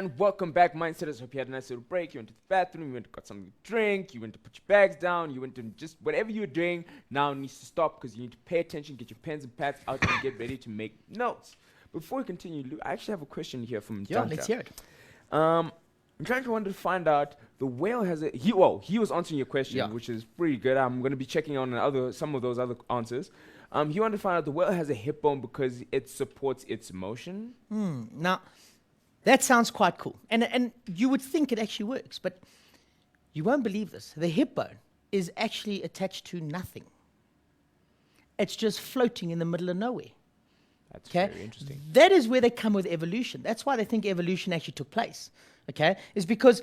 and welcome back, Mindsetters. Hope you had a nice little break. You went to the bathroom, you went to got something to drink, you went to put your bags down, you went to just whatever you're doing now needs to stop because you need to pay attention, get your pens and pads out, and get ready to make notes. Before we continue, Lou, I actually have a question here from Yeah, Janka. let's hear it. I'm trying to wanted to find out the whale has a he was answering your question, Yeah. which is pretty good. I'm going to be checking on some of those other answers. He wanted to find out the whale has a hip bone because it supports its motion. Now, that sounds quite cool. And you would think it actually works, but you won't believe this. The hip bone is actually attached to nothing. It's just floating in the middle of nowhere. That's Okay? very interesting. That is where they come with evolution. That's why they think evolution actually took place. Okay? Is because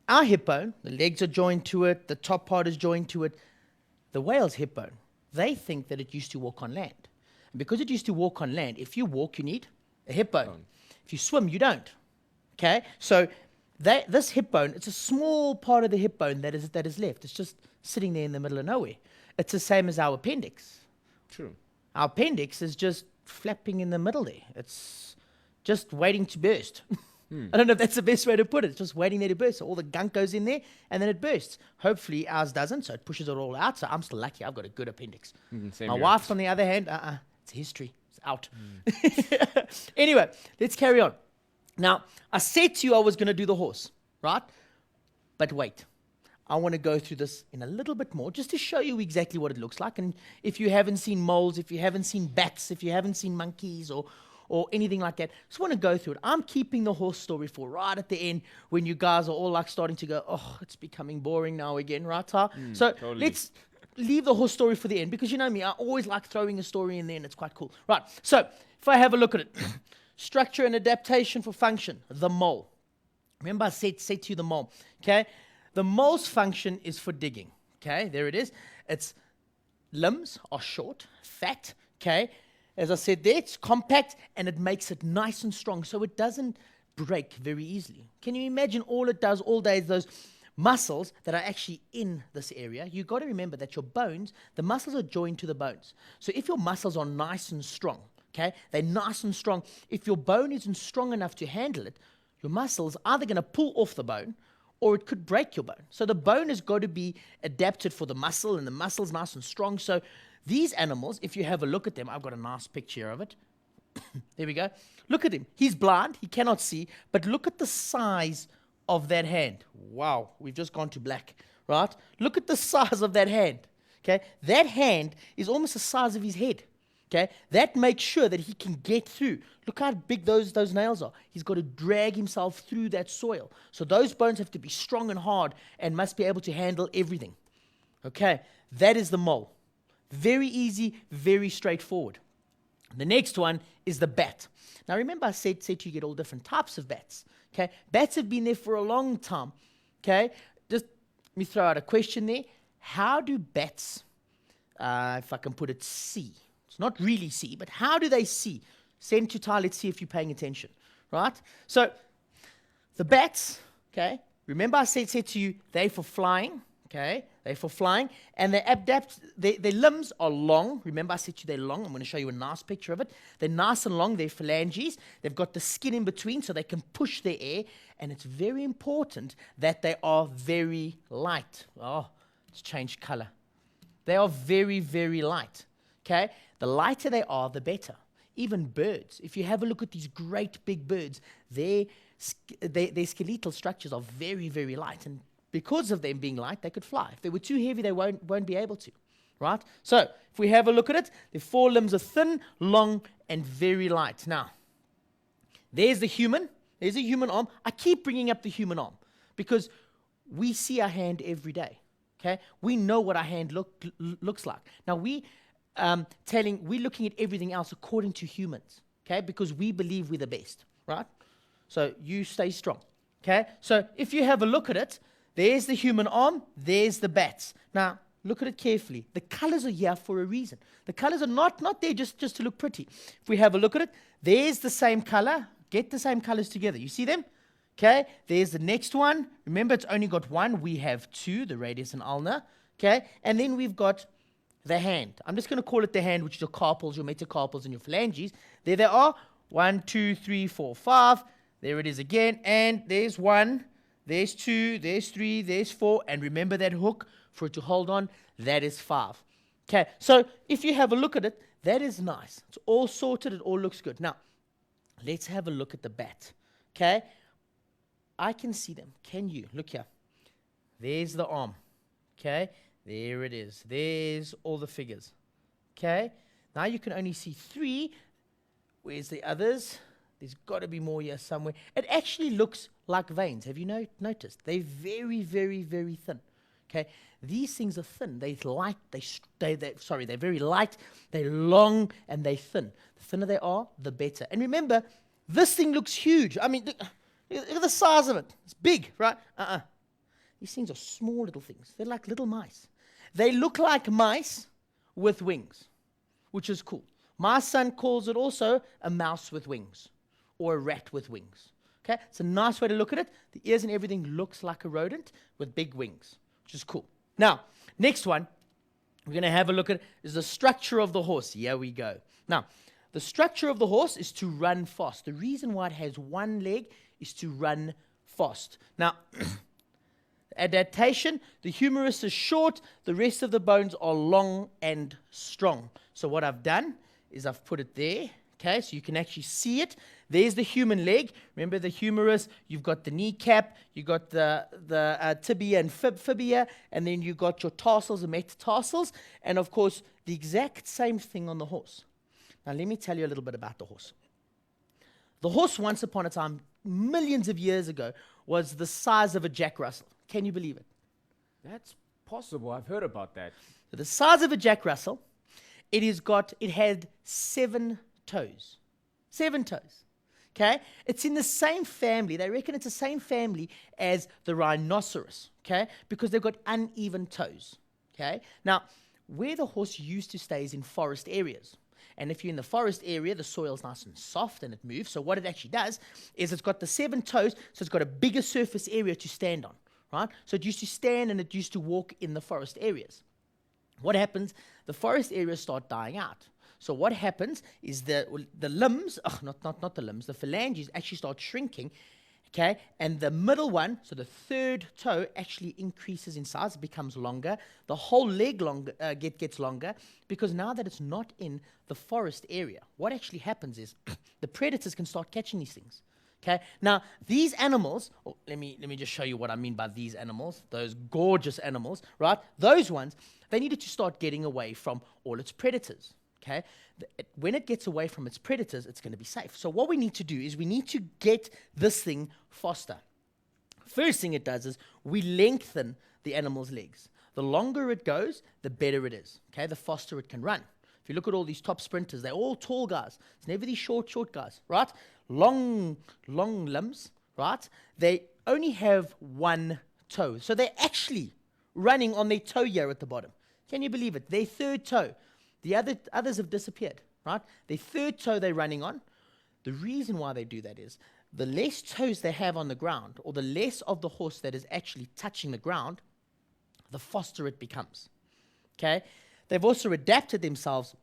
our hip bone, the legs are joined to it, the top part is joined to it. The whale's hip bone, they think that it used to walk on land. And because it used to walk on land, if you walk, you need a hip bone. If you swim, you don't. Okay? So this hip bone, it's a small part of the hip bone that is left. It's just sitting there in the middle of nowhere. It's the same as our appendix. True. Our appendix is just flapping in the middle there. It's just waiting to burst. I don't know if that's the best way to put it. It's just waiting there to burst. So all the gunk goes in there and then it bursts. Hopefully ours doesn't, so it pushes it all out. So I'm still lucky. I've got a good appendix. Same My here. wife's, on the other hand, it's history. It's out. Anyway, let's carry on. Now, I said to you I was going to do the horse, right? But wait. I want to go through this in a little bit more just to show you exactly what it looks like. And if you haven't seen moles, if you haven't seen bats, if you haven't seen monkeys or anything like that, just want to go through it. I'm keeping the horse story for right at the end when you guys are all like starting to go, oh, it's becoming boring now again, right? So totally. let's leave the horse story for the end because you know me, I always like throwing a story in there and it's quite cool. Right, so if I have a look at it, structure and adaptation for function, the mole. Remember I said to you the mole, okay? The mole's function is for digging, okay? There it is. Its limbs are short, fat, okay? As I said there, it's compact and it makes it nice and strong so it doesn't break very easily. Can you imagine all it does all day is those muscles that are actually in this area? You've got to remember that your bones, the muscles are joined to the bones. So if your muscles are nice and strong, okay, they're nice and strong. If your bone isn't strong enough to handle it, your muscles are either going to pull off the bone or it could break your bone. So the bone has got to be adapted for the muscle, and the muscle's nice and strong. So these animals, if you have a look at them, I've got a nice picture of it. There we go. Look at him. He's blind. He cannot see. But look at the size of that hand. Wow. We've just gone to black, right? Look at the size of that hand. Okay? That hand is almost the size of his head. Okay, that makes sure that he can get through. Look how big those nails are. He's got to drag himself through that soil. So those bones have to be strong and hard and must be able to handle everything. Okay, that is the mole. Very easy, very straightforward. The next one is the bat. Now remember I said you get all different types of bats. Okay, bats have been there for a long time. Okay, just let me throw out a question there. How do bats, if I can put it, see? It's not really see, but how do they see? Send to Ty, let's see if you're paying attention, right? So the bats, okay, remember I said to you, they're for flying, okay? They're for flying, and they adapt, their limbs are long. Remember I said to you they're long. I'm going to show you a nice picture of it. They're nice and long, they're phalanges. They've got the skin in between so they can push the air, and it's very important that they are very light. Oh, it's changed color. They are very, very light, okay? The lighter they are, the better. Even birds, if you have a look at these great big birds, their skeletal structures are very, very light. And because of them being light, they could fly. If they were too heavy, they won't be able to, right? So if we have a look at it, the forelimbs are thin, long, and very light. Now, there's the human. There's a human arm. I keep bringing up the human arm because we see our hand every day, okay? We know what our hand looks like. Now, we're looking at everything else according to humans, okay? Because we believe we're the best, right? So you stay strong, okay? So if you have a look at it, there's the human arm, there's the bats. Now, look at it carefully. The colors are here for a reason. The colors are not there just to look pretty. If we have a look at it, there's the same color. Get the same colors together. You see them? Okay, there's the next one. Remember, it's only got one. We have two, the radius and ulna. Okay, and then we've got the hand. I'm just going to call it the hand, which is your carpals, your metacarpals, and your phalanges. There they are. 1, 2, 3, 4, 5. There it is again. And there's 1, there's 2, there's 3, there's 4. And remember that hook for it to hold on, that is 5. Okay, so if you have a look at it, that is nice. It's all sorted, it all looks good. Now, let's have a look at the bat. Okay, I can see them. Can you? Look here. There's the arm. Okay, there it is. There's all the figures. Okay, now you can only see 3. Where's the others? There's got to be more here somewhere. It actually looks like veins. Have you noticed? They're very, very, very thin. Okay, these things are thin. They're light. They're very light. They're long and they're thin. The thinner they are, the better. And remember, this thing looks huge. I mean, look at the size of it. It's big, right? These things are small little things. They're like little mice. They look like mice with wings, which is cool. My son calls it also a mouse with wings or a rat with wings. Okay, it's a nice way to look at it. The ears and everything looks like a rodent with big wings, which is cool. Now, next one we're going to have a look at is the structure of the horse. Here we go. Now, the structure of the horse is to run fast. The reason why it has 1 leg is to run fast. Now, adaptation, the humerus is short, the rest of the bones are long and strong. So what I've done is I've put it there, okay, so you can actually see it. There's the human leg. Remember the humerus, you've got the kneecap, you've got the tibia and fibia, and then you've got your tarsals and metatarsals, and of course, the exact same thing on the horse. Now, let me tell you a little bit about the horse. The horse, once upon a time, millions of years ago, was the size of a Jack Russell. Can you believe it? That's possible. I've heard about that. So the size of a Jack Russell, it had 7 toes. 7 toes. Okay? It's in the same family. They reckon it's the same family as the rhinoceros. Okay? Because they've got uneven toes. Okay? Now, where the horse used to stay is in forest areas. And if you're in the forest area, the soil's nice and soft and it moves. So what it actually does is it's got the 7 toes, so it's got a bigger surface area to stand on. Right? So it used to stand and it used to walk in the forest areas. What happens? The forest areas start dying out. So what happens is the limbs, not the limbs, the phalanges actually start shrinking, okay? And the middle one, so the 3rd toe, actually increases in size. It becomes longer. The whole leg gets longer because now that it's not in the forest area, what actually happens is the predators can start catching these things. Okay. Now, these animals, let me just show you what I mean by these animals, those gorgeous animals, right? Those ones, they needed to start getting away from all its predators. Okay. When it gets away from its predators, it's going to be safe. So what we need to do is we need to get this thing faster. First thing it does is we lengthen the animal's legs. The longer it goes, the better it is. Okay. The faster it can run. If you look at all these top sprinters, they're all tall guys. It's never these short guys, right? Long limbs, right? They only have 1 toe. So they're actually running on their toe here at the bottom. Can you believe it? Their 3rd toe. The others have disappeared, right? Their 3rd toe they're running on. The reason why they do that is the less toes they have on the ground, or the less of the horse that is actually touching the ground, the faster it becomes. Okay? They've also adapted themselves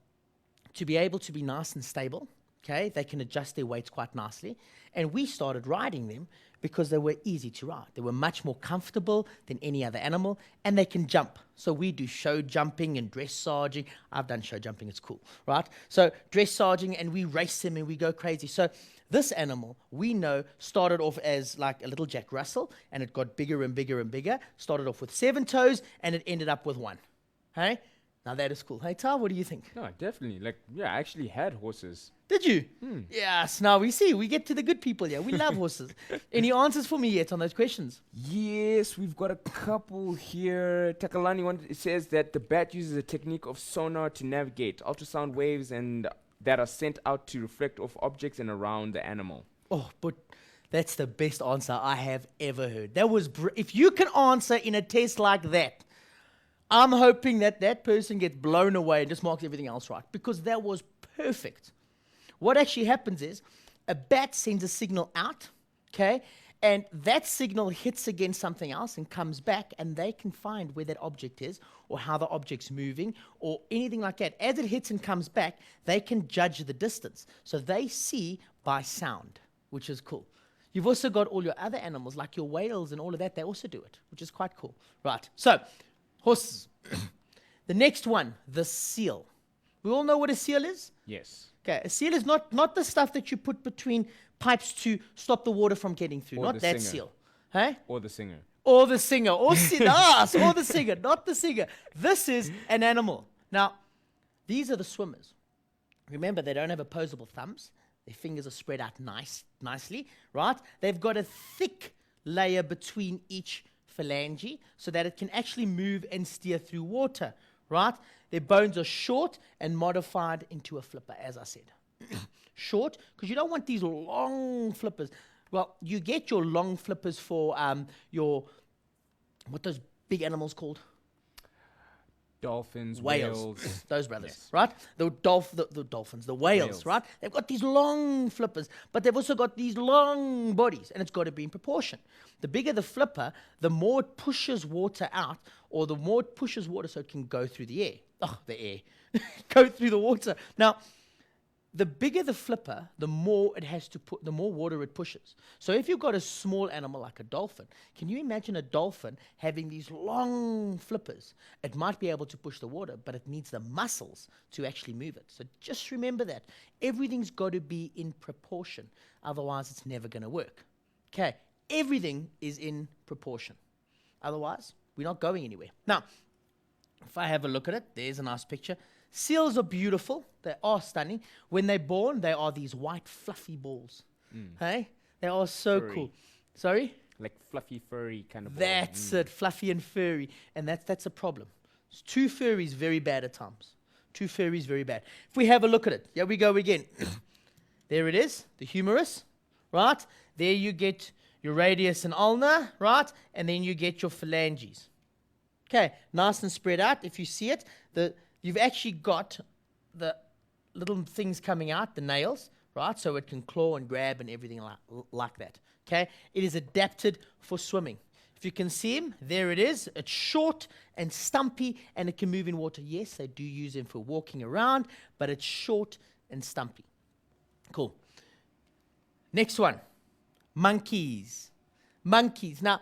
to be able to be nice and stable. Okay, they can adjust their weights quite nicely. And we started riding them because they were easy to ride. They were much more comfortable than any other animal, and they can jump. So we do show jumping and dressaging. I've done show jumping, it's cool, right? So dressaging, and we race them and we go crazy. So this animal, we know, started off as like a little Jack Russell, and it got bigger and bigger and bigger. Started off with 7 toes, and it ended up with 1. Hey? Now that is cool. Hey, Tal, what do you think? No, definitely. Like, yeah, I actually had horses. Did you? Yes. Now we get to the good people here. We love horses. Any answers for me yet on those questions? Yes, we've got a couple here. Takalani says that the bat uses a technique of sonar to navigate ultrasound waves and that are sent out to reflect off objects and around the animal. Oh, but that's the best answer I have ever heard. That was if you can answer in a test like that, I'm hoping that person gets blown away and just marks everything else right, because that was perfect. What actually happens is a bat sends a signal out, okay, and that signal hits against something else and comes back, and they can find where that object is or how the object's moving or anything like that. As it hits and comes back, they can judge the distance. So they see by sound, which is cool. You've also got all your other animals, like your whales and all of that. They also do it, which is quite cool. Right. So, horses. The next one, the seal. We all know what a seal is? Yes. Okay, a seal is not the stuff that you put between pipes to stop the water from getting through. Or Not the that singer. seal. Hey? Or the singer. Or the singer. Or us. Or the singer. Not the singer. This is an animal. Now, these are the swimmers. Remember, they don't have opposable thumbs. Their fingers are spread out nicely, right? They've got a thick layer between each phalange so that it can actually move and steer through water, right? Their bones are short and modified into a flipper, as I said. Short, because you don't want these long flippers. Well, you get your long flippers for what those big animals called? Dolphins, Whales. whales. Those brothers, Yes. right? The dolphins, the whales, Whales. right? They've got these long flippers, but they've also got these long bodies, and it's got to be in proportion. The bigger the flipper, the more it pushes water out, or the more it pushes water so it can go through the air. Oh, the air. Go through the water. Now, the bigger the flipper, the more it has to put, the more water it pushes. So if you've got a small animal like a dolphin, can you imagine a dolphin having these long flippers? It might be able to push the water, but it needs the muscles to actually move it. So just remember that. Everything's got to be in proportion. Otherwise, it's never going to work. Okay, everything is in proportion. Otherwise, we're not going anywhere. Now, if I have a look at it, there's a nice picture. Seals are beautiful. They are stunning. When they're born, they are these white, fluffy balls. Hey? They are so Furry. cool. Sorry? Like fluffy, furry kind of ball. That's it. Fluffy and furry. And that's a problem. It's too furry is very bad at times. Too furry is very bad. If we have a look at it, here we go again. There it is, the humerus, right? There you get your radius and ulna, right? And then you get your phalanges. Okay, nice and spread out. If you see it, you've actually got the little things coming out, the nails, right? So it can claw and grab and everything like that. Okay, it is adapted for swimming. If you can see him, there it is. It's short and stumpy, and it can move in water. Yes, they do use him for walking around, but it's short and stumpy. Cool. Next one, monkeys. Monkeys. Now,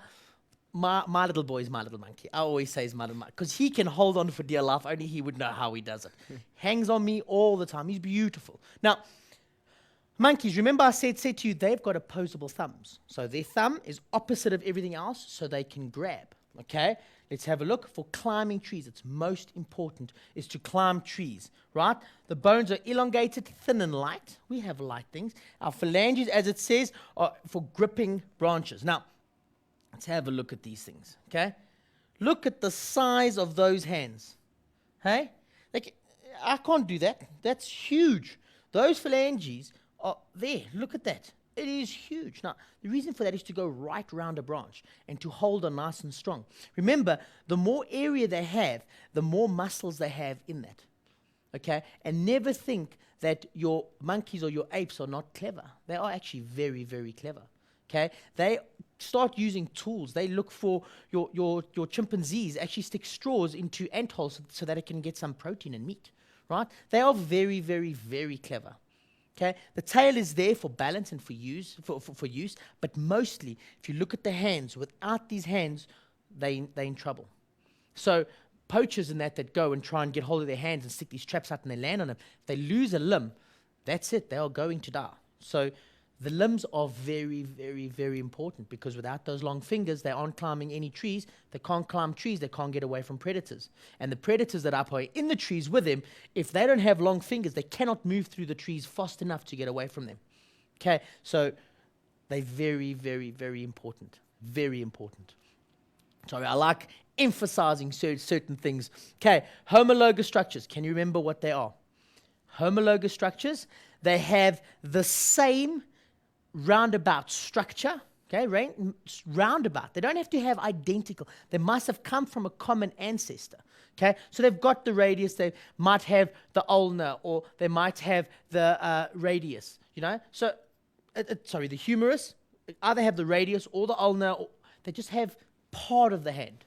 my little boy is my little monkey. I always say he's my little monkey because he can hold on for dear life. Only he would know how he does it. Hangs on me all the time. He's beautiful. Now, monkeys, remember I said to you, they've got opposable thumbs. So their thumb is opposite of everything else so they can grab. Okay? Let's have a look. For climbing trees, it's most important is to climb trees, right? The bones are elongated, thin and light. We have light things. Our phalanges, as it says, are for gripping branches. Now, let's have a look at these things, okay? Look at the size of those hands, hey? Like, I can't do that. That's huge. Those phalanges are there. Look at that. It is huge. Now, the reason for that is to go right round a branch and to hold on nice and strong. Remember, the more area they have, the more muscles they have in that, okay? And never think that your monkeys or your apes are not clever. They are actually very, very clever. Okay, they start using tools. They look for your chimpanzees actually stick straws into ant holes so that it can get some protein and meat, right? They are very, very, very clever. Okay, the tail is there for balance and for use, but mostly, if you look at the hands, without these hands, they're in trouble. So poachers and that go and try and get hold of their hands and stick these traps out and they land on them, if they lose a limb, that's it. They are going to die. So the limbs are very, very, very important because without those long fingers, they aren't climbing any trees. They can't climb trees. They can't get away from predators. And the predators that are in the trees with them, if they don't have long fingers, they cannot move through the trees fast enough to get away from them. Okay, so they're very, very, very important. Very important. Sorry, I like emphasizing certain things. Okay, homologous structures. Can you remember what they are? Homologous structures, they have the same roundabout structure, okay, roundabout. They don't have to have identical. They must have come from a common ancestor, okay? So they've got the radius, they might have the ulna, or they might have the radius, you know? So, the humerus, either have the radius or the ulna, or they just have part of the hand,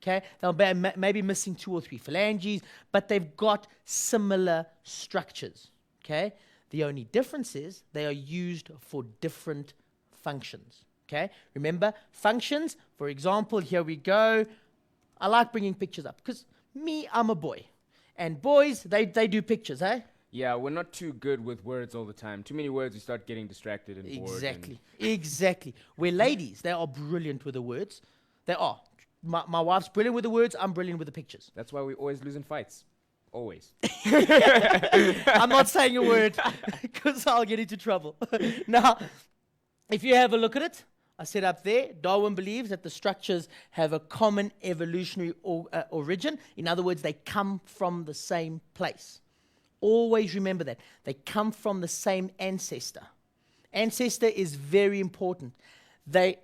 okay? They'll be maybe missing 2 or 3 phalanges, but they've got similar structures, okay? The only difference is they are used for different functions. Okay, remember functions. For example, here we go. I like bringing pictures up because I'm a boy, and boys they do pictures, eh? Yeah, we're not too good with words all the time. Too many words, we start getting distracted and bored. Exactly. Where ladies, they are brilliant with the words. They are. My wife's brilliant with the words. I'm brilliant with the pictures. That's why we always lose in fights. Always. I'm not saying a word because I'll get into trouble. Now, if you have a look at it, I said up there, Darwin believes that the structures have a common evolutionary origin. In other words, they come from the same place. Always remember that. They come from the same ancestor. Ancestor is very important. They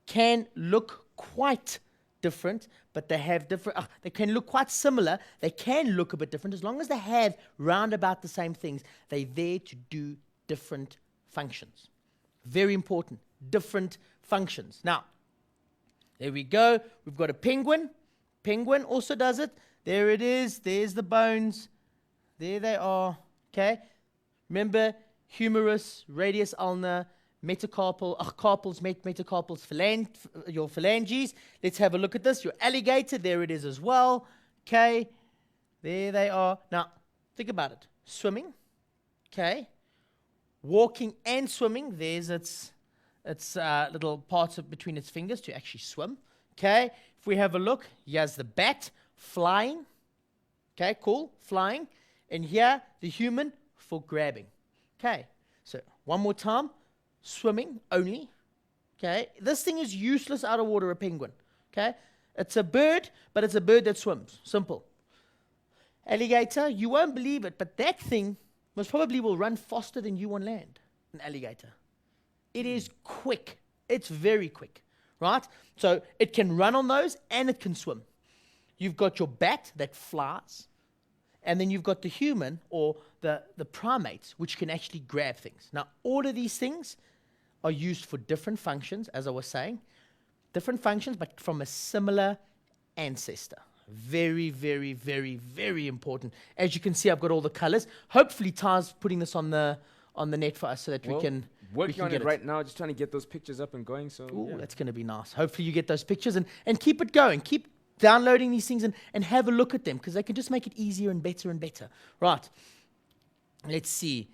can look quite different, but they have different, they can look quite similar. They can look a bit different. As long as they have round about the same things, they're there to do different functions. Very important. Different functions. Now, there we go. We've got a penguin. Penguin also does it. There it is. There's the bones. There they are. Okay. Remember, humerus, radius ulnar, metacarpal, carpals, metacarpals, your phalanges. Let's have a look at this. Your alligator, there it is as well. Okay. There they are. Now, think about it. Swimming. Okay. Walking and swimming. There's its little parts between its fingers to actually swim. Okay. If we have a look, here's the bat flying. Okay, cool. Flying. And here, the human for grabbing. Okay. So, one more time. Swimming only. Okay. This thing is useless out of water, a penguin. Okay. It's a bird, but it's a bird that swims. Simple. Alligator, you won't believe it, but that thing most probably will run faster than you on land. An alligator. It is quick. It's very quick. Right? So it can run on those and it can swim. You've got your bat that flies. And then you've got the human or the primates, which can actually grab things. Now, all of these things are used for different functions, as I was saying. Different functions, but from a similar ancestor. Very, very, very, very important. As you can see, I've got all the colors. Hopefully, Ty's putting this on the net for us so that we can working on it right now, just trying to get those pictures up and going. So, ooh, that's going to be nice. Hopefully, you get those pictures and keep it going. Keep downloading these things and have a look at them because they can just make it easier and better and better. Right. Let's see.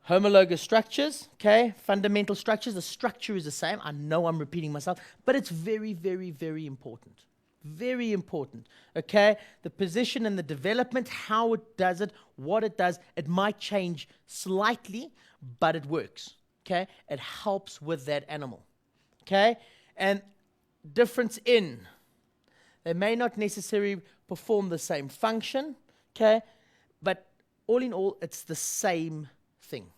Homologous structures, okay, fundamental structures. The structure is the same. I know I'm repeating myself, but it's very, very, very important. Very important, okay? The position and the development, how it does it, what it does, it might change slightly, but it works, okay? It helps with that animal, okay? And difference in, they may not necessarily perform the same function, okay? But all in all, it's the same thing.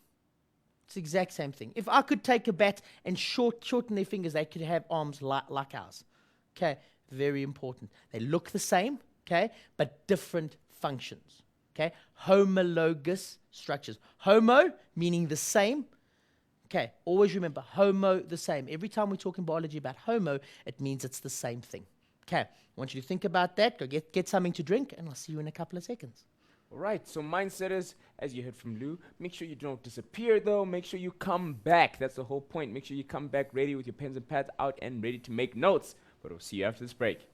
It's the exact same thing. If I could take a bat and shorten their fingers, they could have arms like ours. Okay, very important. They look the same, okay, but different functions. Okay, homologous structures. Homo meaning the same. Okay, always remember, homo, the same. Every time we talk in biology about homo, it means it's the same thing. Okay, I want you to think about that. Go get something to drink, and I'll see you in a couple of seconds. All right, so mindsetters, as you heard from Lou, make sure you don't disappear though. Make sure you come back. That's the whole point. Make sure you come back ready with your pens and pads out and ready to make notes. But we'll see you after this break.